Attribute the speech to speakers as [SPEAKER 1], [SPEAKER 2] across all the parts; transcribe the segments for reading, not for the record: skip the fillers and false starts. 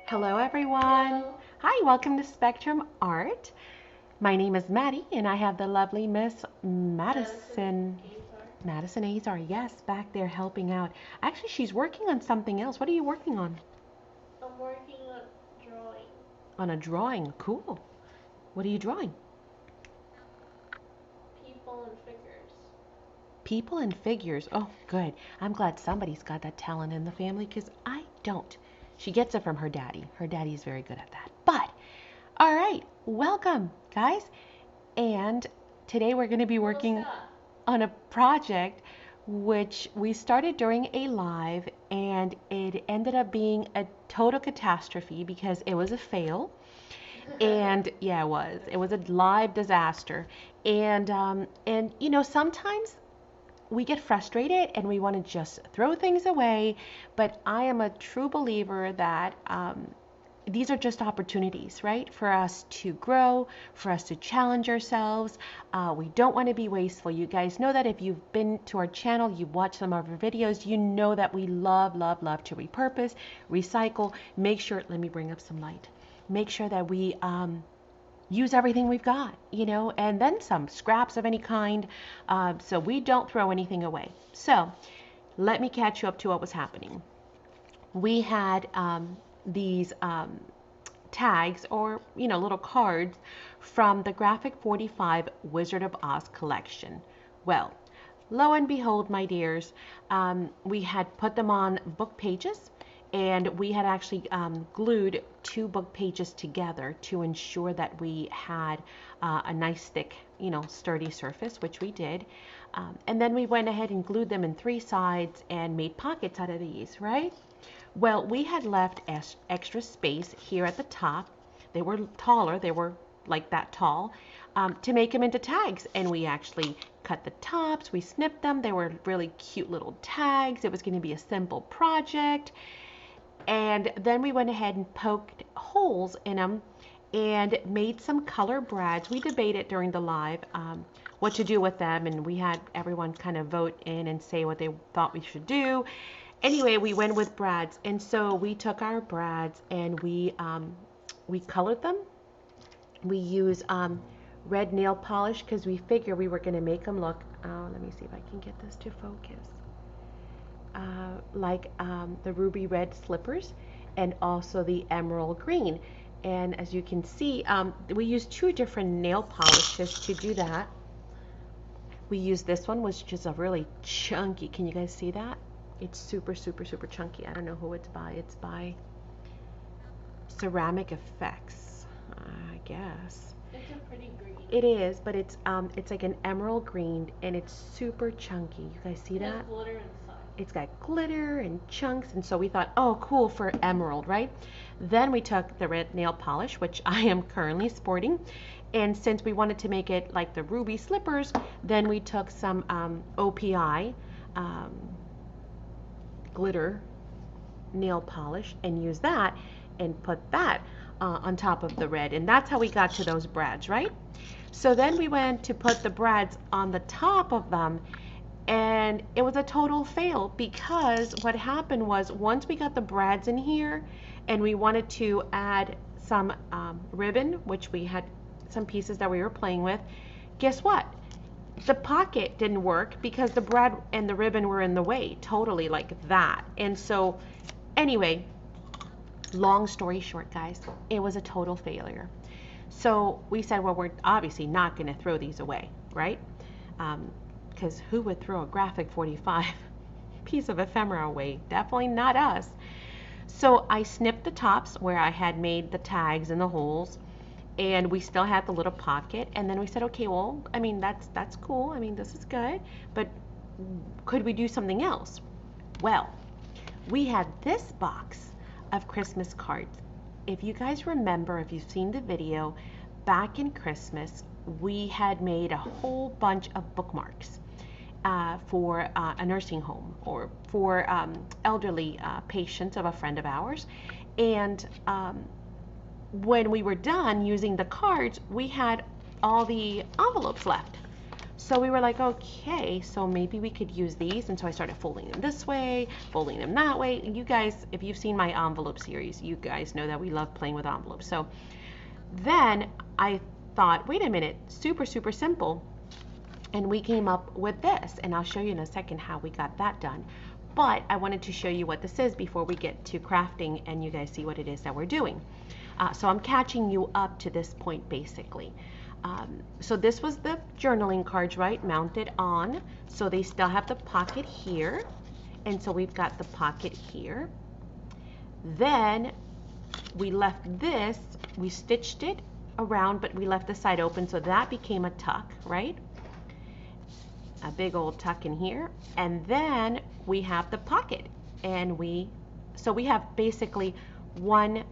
[SPEAKER 1] Hello, everyone.
[SPEAKER 2] Hello.
[SPEAKER 1] Hi, welcome to Spectrum Art. My name is Maddie, and I have the lovely Miss
[SPEAKER 2] Madison
[SPEAKER 1] Madison.
[SPEAKER 2] Azar.
[SPEAKER 1] Madison Azar, yes, back there helping out. Actually, she's working on something else. What are you working on?
[SPEAKER 2] I'm working on drawing
[SPEAKER 1] On a drawing. Cool. What are you drawing?
[SPEAKER 2] people and figures.
[SPEAKER 1] People and figures. Oh, good. I'm glad somebody's got that talent in the family because I don't. She gets it from her daddy. Her daddy is very good at that. But, all right, welcome, guys. And today we're going to be working
[SPEAKER 2] Melissa.
[SPEAKER 1] on a project which we started during a live, and it ended up being a total catastrophe because it was a fail. And yeah, it was a live disaster. And sometimes we get frustrated and we want to just throw things away, but I am a true believer that these are just opportunities, right? For us to grow, for us to challenge ourselves. We don't want to be wasteful. You guys know that if you've been to our channel, you've watched some of our videos, you know that we love, love, love to repurpose, recycle. Make sure, let me bring up some light. Make sure that we use everything we've got, and then some scraps of any kind, so we don't throw anything away. So let me catch you up to what was happening. We had these tags or little cards from the Graphic 45 Wizard of Oz collection. Well, lo and behold, my dears, we had put them on book pages, and we had actually glued two book pages together to ensure that we had a nice thick, sturdy surface, which we did. And then we went ahead and glued them in three sides and made pockets out of these, right? Well, we had left extra space here at the top. They were taller, they were like that tall, to make them into tags. And we actually cut the tops, we snipped them. They were really cute little tags. It was going to be a simple project. And then we went ahead and poked holes in them and made some color brads. We debated during the live what to do with them, and we had everyone kind of vote in and say what they thought we should do. Anyway, we went with brads, and so we took our brads and we colored them. We used red nail polish because we figured we were going to make them look. Let me see if I can get this to focus. Like the ruby red slippers and also the emerald green. And as you can see, we used two different nail polishes to do that. We used this one, which is a really chunky. Can you guys see that? It's super, super, super chunky. I don't know who it's by. It's by Ceramic Effects, I guess.
[SPEAKER 2] It's a pretty green.
[SPEAKER 1] It is, but it's like an emerald green, and it's super chunky. You guys see
[SPEAKER 2] It has
[SPEAKER 1] that?
[SPEAKER 2] glitter inside.
[SPEAKER 1] It's got glitter and chunks, and so we thought, oh, cool for emerald, right? Then we took the red nail polish, which I am currently sporting, and since we wanted to make it like the ruby slippers, then we took some OPI glitter nail polish and used that and put that on top of the red, and that's how we got to those brads, right? So then we went to put the brads on the top of them, and it was a total fail because what happened was once we got the brads in here and we wanted to add some ribbon, which we had some pieces that we were playing with, guess what? The pocket didn't work because the brad and the ribbon were in the way, totally like that. And so anyway, long story short, guys, it was a total failure. So we said, well, we're obviously not going to throw these away, right? Because who would throw a Graphic 45 piece of ephemera away? Definitely not us. So I snipped the tops where I had made the tags and the holes, and we still had the little pocket. And then we said, okay, well, I mean, that's cool. I mean, this is good, but could we do something else? Well, we had this box of Christmas cards. If you guys remember, if you've seen the video, back in Christmas, we had made a whole bunch of bookmarks for a nursing home or for elderly patients of a friend of ours. And when we were done using the cards, we had all the envelopes left. So we were like, okay, so maybe we could use these. And so I started folding them this way, folding them that way. And you guys, if you've seen my envelope series, you guys know that we love playing with envelopes. So then I thought, wait a minute, super, super simple. And we came up with this. And I'll show you in a second how we got that done. But I wanted to show you what this is before we get to crafting and you guys see what it is that we're doing. So I'm catching you up to this point basically. So this was the journaling cards, right, mounted on. So they still have the pocket here. And so we've got the pocket here. Then we left this, we stitched it around, but we left the side open, so that became a tuck, right? A big old tuck in here. And then we have the pocket. And so we have basically 1,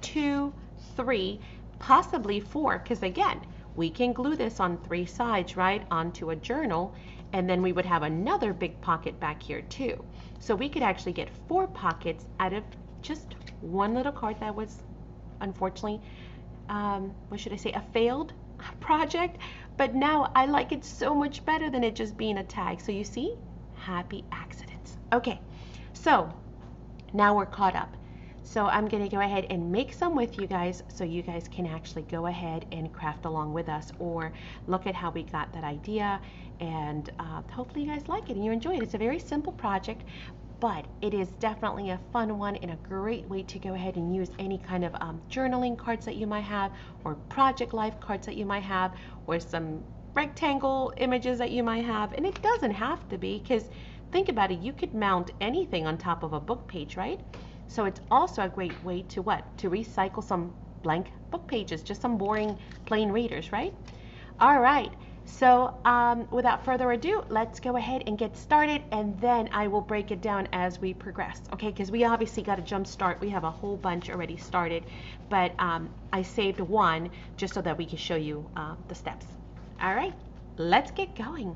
[SPEAKER 1] 2, 3, possibly 4, because again, we can glue this on 3 sides, right, onto a journal, and then we would have another big pocket back here too. So we could actually get 4 pockets out of just one little card that was unfortunately, what should I say, a failed project, but now I like it so much better than it just being a tag. So you see, happy accidents. Okay, so now we're caught up. So I'm going to go ahead and make some with you guys so you guys can actually go ahead and craft along with us or look at how we got that idea, and hopefully you guys like it and you enjoy it. It's a very simple project, but it is definitely a fun one and a great way to go ahead and use any kind of journaling cards that you might have, or project life cards that you might have, or some rectangle images that you might have. And it doesn't have to be, because think about it, you could mount anything on top of a book page, right? So it's also a great way to to recycle some blank book pages, just some boring plain readers, right? All right, so without further ado, let's go ahead and get started, and then I will break it down as we progress, okay? Because we obviously got a jump start. We have a whole bunch already started, but I saved one just so that we can show you the steps. All right, let's get going.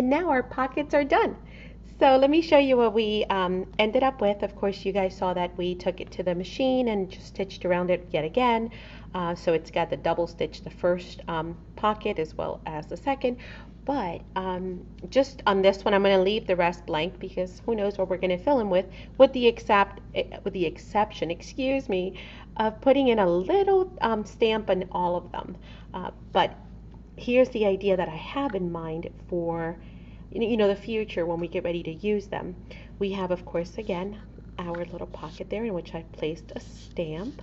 [SPEAKER 1] And now our pockets are done. So let me show you what we ended up with. Of course, you guys saw that we took it to the machine and just stitched around it yet again. So it's got the double stitch, the first pocket as well as the second. But just on this one, I'm going to leave the rest blank because who knows what we're going to fill them with the exception, excuse me, of putting in a little stamp on all of them. But here's the idea that I have in mind for the future when we get ready to use them. We have, of course, again, our little pocket there in which I've placed a stamp.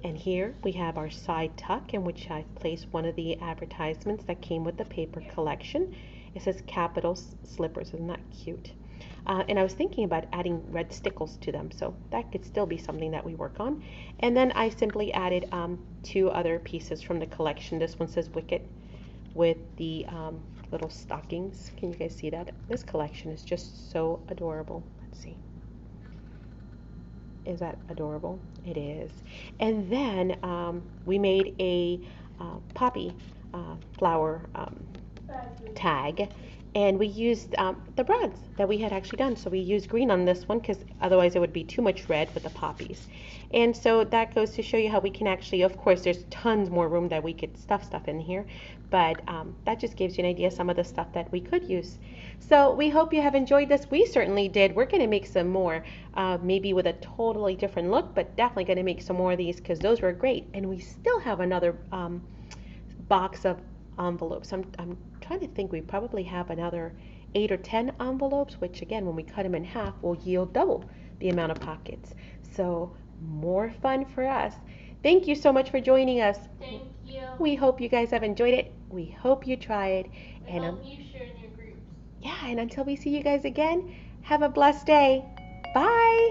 [SPEAKER 1] And here we have our side tuck in which I've placed one of the advertisements that came with the paper collection. It says capital slippers. Isn't that cute? And I was thinking about adding red stickles to them, so that could still be something that we work on. And then I simply added two other pieces from the collection. This one says Wicket with the little stockings. Can you guys see that? This collection is just so adorable. Let's see. Is that adorable? It is. And then we made a poppy flower tag, and we used the bronze that we had actually done. So we used green on this one because otherwise it would be too much red with the poppies. And so that goes to show you how we can actually, of course, there's tons more room that we could stuff in here, but that just gives you an idea of some of the stuff that we could use. So we hope you have enjoyed this. We certainly did. We're going to make some more, maybe with a totally different look, but definitely going to make some more of these because those were great. And we still have another box of envelopes. I'm trying to think. We probably have another 8 or 10 envelopes, which again, when we cut them in half, will yield double the amount of pockets. So more fun for us. Thank you so much for joining us.
[SPEAKER 2] Thank you.
[SPEAKER 1] We hope you guys have enjoyed it. We hope you try it.
[SPEAKER 2] And hope you share in your groups.
[SPEAKER 1] Yeah, and until we see you guys again, have a blessed day. Bye.